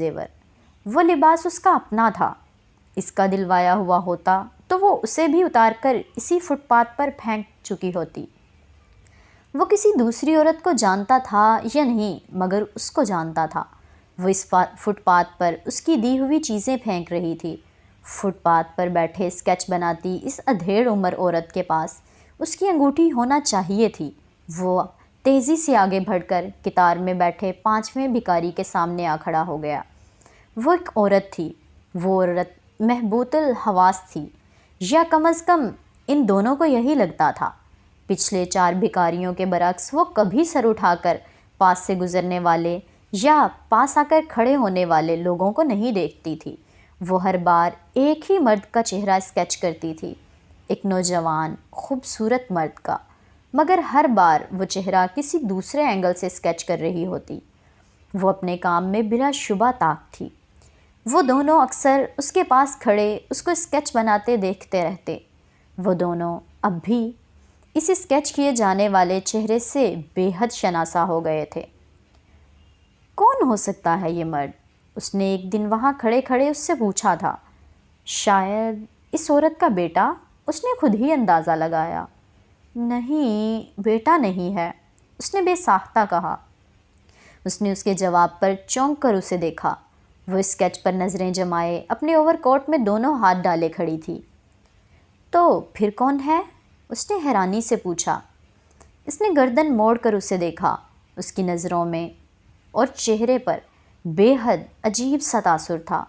زیور۔ وہ لباس اس کا اپنا تھا، اس کا دلوایا ہوا ہوتا تو وہ اسے بھی اتار کر اسی فٹ پاتھ پر پھینک چکی ہوتی۔ وہ کسی دوسری عورت کو جانتا تھا یا نہیں، مگر اس کو جانتا تھا۔ وہ اس فٹ پاتھ پر اس کی دی ہوئی چیزیں پھینک رہی تھی۔ فٹ پاتھ پر بیٹھے اسکیچ بناتی اس ادھیڑ عمر عورت کے پاس اس کی انگوٹھی ہونا چاہیے تھی۔ وہ تیزی سے آگے بڑھ کر قطار میں بیٹھے 5ویں بھکاری کے سامنے آ کھڑا ہو گیا۔ وہ ایک عورت تھی، وہ عورت محبوط الحواس تھی، یا کم از کم ان دونوں کو یہی لگتا تھا۔ پچھلے 4 بھکاریوں کے برعکس وہ کبھی سر اٹھا کر پاس سے گزرنے والے یا پاس آ کر کھڑے ہونے والے لوگوں کو نہیں دیکھتی تھی۔ وہ ہر بار ایک ہی مرد کا چہرہ اسکیچ کرتی تھی، ایک نوجوان خوبصورت مرد کا، مگر ہر بار وہ چہرہ کسی دوسرے اینگل سے اسکیچ کر رہی ہوتی۔ وہ اپنے کام میں بلا شبہ طاق تھی۔ وہ دونوں اکثر اس کے پاس کھڑے اس کو اسکیچ بناتے دیکھتے رہتے۔ وہ دونوں اب بھی اس اسکیچ کیے جانے والے چہرے سے بے حد شناسا ہو گئے تھے۔ کون ہو سکتا ہے یہ مرد؟ اس نے ایک دن وہاں کھڑے کھڑے اس سے پوچھا تھا۔ شاید اس عورت کا بیٹا، اس نے خود ہی اندازہ لگایا۔ نہیں، بیٹا نہیں ہے، اس نے بے ساختہ کہا۔ اس نے اس کے جواب پر چونک کر اسے دیکھا۔ وہ اسکیچ پر نظریں جمائے اپنے اوور کوٹ میں دونوں ہاتھ ڈالے کھڑی تھی۔ تو پھر کون ہے؟ اس نے حیرانی سے پوچھا۔ اس نے گردن موڑ کر اسے دیکھا۔ اس کی نظروں میں اور چہرے پر بے حد عجیب سا تاثر تھا۔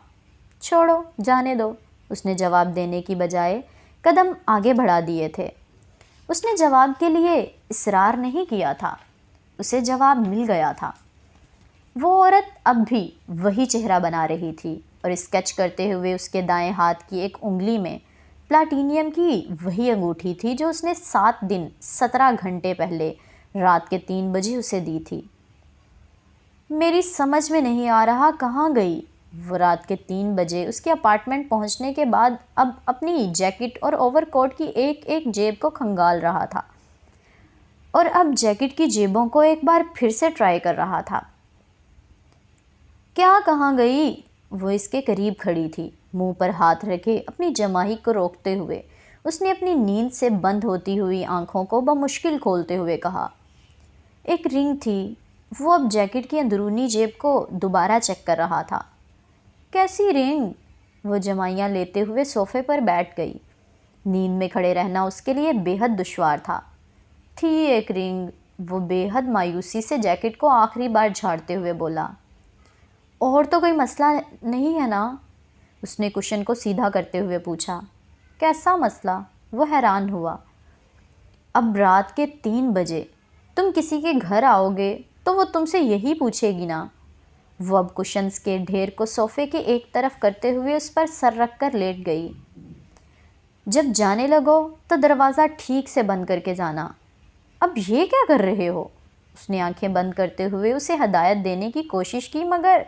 چھوڑو، جانے دو، اس نے جواب دینے کی بجائے قدم آگے بڑھا دیے تھے۔ اس نے جواب کے لیے اصرار نہیں کیا تھا، اسے جواب مل گیا تھا۔ وہ عورت اب بھی وہی چہرہ بنا رہی تھی اور اسکیچ کرتے ہوئے اس کے دائیں ہاتھ کی ایک انگلی میں پلاٹینیم کی وہی انگوٹھی تھی جو اس نے 7 دن 17 گھنٹے پہلے رات کے 3 بجے اسے دی تھی۔ میری سمجھ میں نہیں آ رہا کہاں گئی؟ وہ رات کے 3 بجے اس کے اپارٹمنٹ پہنچنے کے بعد اب اپنی جیکٹ اور اوور کوٹ کی ایک ایک جیب کو کھنگال رہا تھا، اور اب جیکٹ کی جیبوں کو ایک بار پھر سے ٹرائی کر رہا تھا۔ کیا کہاں گئی؟ وہ اس کے قریب کھڑی تھی، منہ پر ہاتھ رکھے اپنی جماہی کو روکتے ہوئے۔ اس نے اپنی نیند سے بند ہوتی ہوئی آنکھوں کو بمشکل کھولتے ہوئے کہا۔ ایک رنگ تھی۔ وہ اب جیکٹ کی اندرونی جیب کو دوبارہ چیک کر رہا تھا۔ کیسی رنگ؟ وہ جمائیاں لیتے ہوئے صوفے پر بیٹھ گئی۔ نیند میں کھڑے رہنا اس کے لیے بے حد دشوار تھا۔ تھی ایک رنگ، وہ بے حد مایوسی سے جیکٹ کو آخری بار جھاڑتے ہوئے بولا۔ اور تو کوئی مسئلہ نہیں ہے نا؟ اس نے کشن کو سیدھا کرتے ہوئے پوچھا۔ کیسا مسئلہ؟ وہ حیران ہوا۔ اب رات کے 3 بجے تم کسی کے گھر آؤ گے تو وہ تم سے یہی پوچھے گی نا؟ وہ اب کشنز کے ڈھیر کو صوفے کے ایک طرف کرتے ہوئے اس پر سر رکھ کر لیٹ گئی۔ جب جانے لگو تو دروازہ ٹھیک سے بند کر کے جانا۔ اب یہ کیا کر رہے ہو؟ اس نے آنکھیں بند کرتے ہوئے اسے ہدایت دینے کی کوشش کی، مگر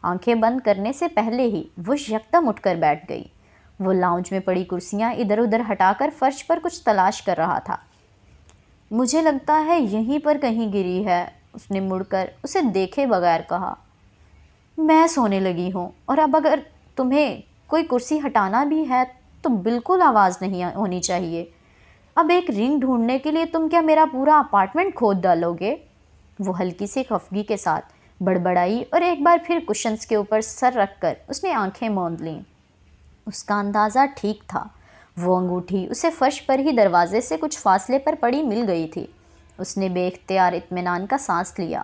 آنکھیں بند کرنے سے پہلے ہی وہ یکدم اٹھ کر بیٹھ گئی۔ وہ لاؤنج میں پڑی کرسیاں ادھر ادھر ہٹا کر فرش پر کچھ تلاش کر رہا تھا۔ مجھے لگتا ہے یہیں پر کہیں گری ہے، اس نے مڑ کر اسے دیکھے بغیر کہا۔ میں سونے لگی ہوں، اور اب اگر تمہیں کوئی کرسی ہٹانا بھی ہے تو بالکل آواز نہیں ہونی چاہیے۔ اب ایک رنگ ڈھونڈنے کے لیے تم کیا میرا پورا اپارٹمنٹ کھود ڈالو گے؟ وہ ہلکی سی خفگی کے ساتھ بڑبڑائی اور ایک بار پھر کشنز کے اوپر سر رکھ کر اس نے آنکھیں موند لیں۔ اس کا اندازہ ٹھیک تھا، وہ انگوٹھی اسے فرش پر ہی دروازے سے کچھ فاصلے پر پڑی مل گئی تھی۔ اس نے بے اختیار اطمینان کا سانس لیا،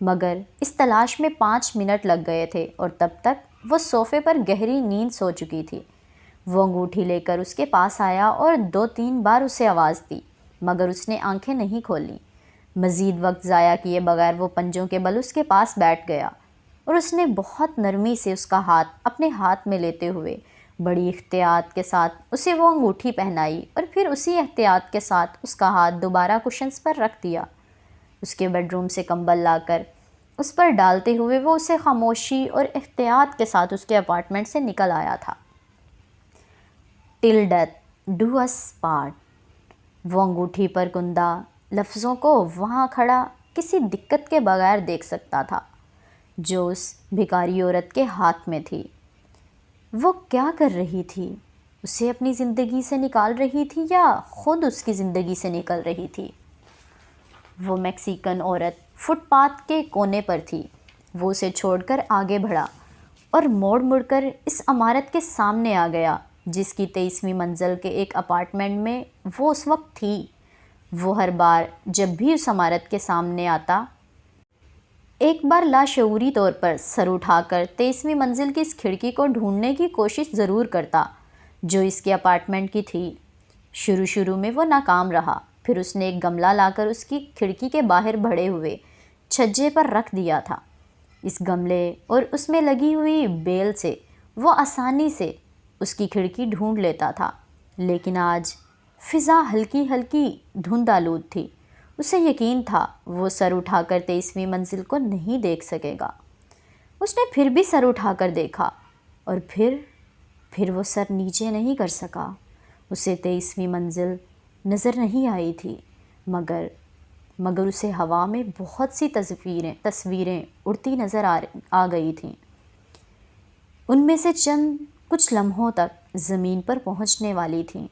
مگر اس تلاش میں 5 منٹ لگ گئے تھے اور تب تک وہ صوفے پر گہری نیند سو چکی تھی۔ وہ انگوٹھی لے کر اس کے پاس آیا اور 2-3 بار اسے آواز دی، مگر اس نے آنکھیں نہیں کھولیں۔ مزید وقت ضائع کیے بغیر وہ پنجوں کے بل اس کے پاس بیٹھ گیا، اور اس نے بہت نرمی سے اس کا ہاتھ اپنے ہاتھ میں لیتے ہوئے بڑی احتیاط کے ساتھ اسے وہ انگوٹھی پہنائی، اور پھر اسی احتیاط کے ساتھ اس کا ہاتھ دوبارہ کشنز پر رکھ دیا۔ اس کے بیڈ روم سے کمبل لا کر اس پر ڈالتے ہوئے وہ اسے خاموشی اور احتیاط کے ساتھ اس کے اپارٹمنٹ سے نکل آیا تھا۔ ٹل ڈیتھ ڈو اس پارٹ۔ وہ انگوٹھی پر کندہ لفظوں کو وہاں کھڑا کسی دقت کے بغیر دیکھ سکتا تھا۔ جو اس بھکاری عورت کے ہاتھ میں تھی۔ وہ کیا کر رہی تھی؟ اسے اپنی زندگی سے نکال رہی تھی یا خود اس کی زندگی سے نکل رہی تھی؟ وہ میکسیکن عورت فٹ پاتھ کے کونے پر تھی۔ وہ اسے چھوڑ کر آگے بڑھا اور موڑ کر اس عمارت کے سامنے آ گیا جس کی 23ویں منزل کے ایک اپارٹمنٹ میں وہ اس وقت تھی۔ وہ ہر بار جب بھی اس عمارت کے سامنے آتا، ایک بار لاشعوری طور پر سر اٹھا کر 23ویں منزل کی اس کھڑکی کو ڈھونڈنے کی کوشش ضرور کرتا جو اس کے اپارٹمنٹ کی تھی۔ شروع میں وہ ناکام رہا، پھر اس نے ایک گملہ لا کر اس کی کھڑکی کے باہر بڑھے ہوئے چھجے پر رکھ دیا تھا۔ اس گملے اور اس میں لگی ہوئی بیل سے وہ آسانی سے اس کی کھڑکی ڈھونڈ لیتا تھا، لیکن آج فضا ہلکی ہلکی دھند آلود تھی۔ اسے یقین تھا وہ سر اٹھا کر 23ویں منزل کو نہیں دیکھ سکے گا۔ اس نے پھر بھی سر اٹھا کر دیکھا اور پھر وہ سر نیچے نہیں کر سکا۔ اسے 23ویں منزل نظر نہیں آئی تھی، مگر اسے ہوا میں بہت سی تصویریں اڑتی نظر آ گئی تھیں۔ ان میں سے چند کچھ لمحوں تک زمین پر پہنچنے والی تھیں۔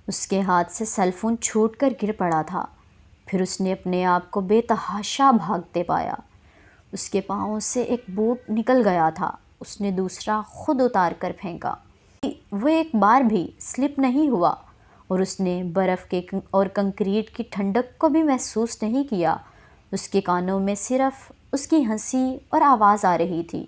اس کے ہاتھ سے سیل فون چھوٹ کر گر پڑا تھا۔ پھر اس نے اپنے آپ کو بے تحاشا بھاگتے پایا۔ اس کے پاؤں سے ایک بوٹ نکل گیا تھا۔ اس نے دوسرا خود اتار کر پھینکا۔ وہ ایک بار بھی سلپ نہیں ہوا اور اس نے برف کے اور کنکریٹ کی ٹھنڈک کو بھی محسوس نہیں کیا۔ اس کے کانوں میں صرف اس کی ہنسی اور آواز آ رہی تھی۔